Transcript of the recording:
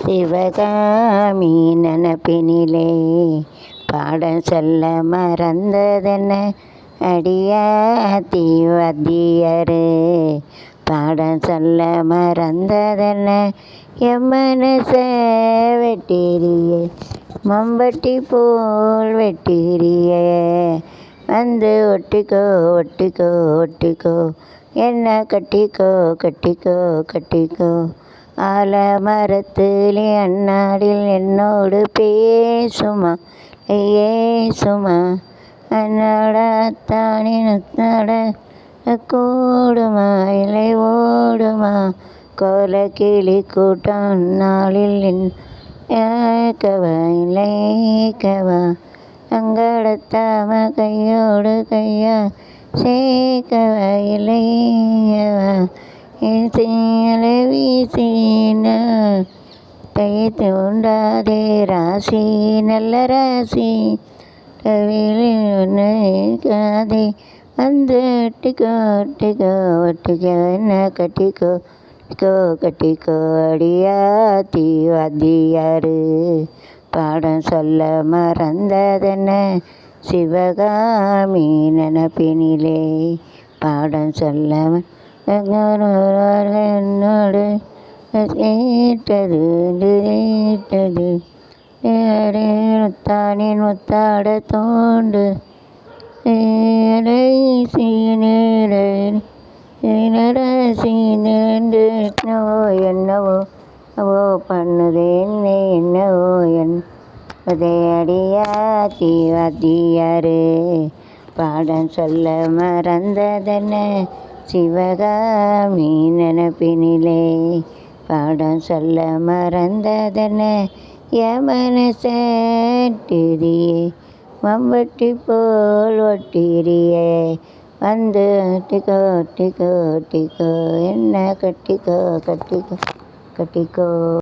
சிவகாமி நினப்பினிலே பாடம் சொல்ல மறந்ததென்ன அடியாத்தி வாத்தியாரு. பாடம் சொல்ல மறந்ததென்ன என் மனச வெட்டிரியே, மம்பட்டி போல் வெட்டிரியே. வந்து ஒட்டிக்கோ ஒட்டிக்கோ ஒட்டிக்கோ, என்ன கட்டிக்கோ கட்டிக்கோ கட்டிக்கோ. ஆலமரத்திலே அந்நாளில் என்னோடு பேசுமா ஏசுமா, அன்னாட அத்தானின் உத்தாட கூடுமா இலை ஓடுமா. கோலக்கிளி கூட்டம் நாளில் ஏக்கவா இலைக்கவா, அங்கடத்தாம கையோடு கையா சேர்க்கவா இலையவா. சேலை வீசின கை தூண்டாதே ராசி நல்ல ராசி, கவிழ்க்காதே வந்து ஒட்டிக்கோ ஒட்டிக்கோ ஒட்டிக்கோ, என்ன கட்டிக்கோ கட்டிக்கோ கட்டிக்கோ. அடியாத்தி வாத்தியாரு. பாடம் சொல்ல மறந்ததென்ன சிவகாமி நினப்பினிலே. பாடம் சொல்ல என்னோடு கேட்டது கேட்டது, முத்தானின் முத்தாட தோண்டு என்னவோ அவோ பண்ணுதே என்னவோ என்பதே அடியாத்தி வாத்தியாரு. பாடம் சொல்ல மறந்ததென்ன சிவகாமி நினப்பினிலே. பாடம் சொல்ல மறந்ததென்ன என் மனச வெட்டிரியே, மம்பட்டி போல் ஒட்டிரியே. வந்து ஒட்டிக்கோ ஒட்டிக்கோ ஒட்டிக்கோ, என்ன கட்டிக்கோ கட்டிக்கோ கட்டிக்கோ.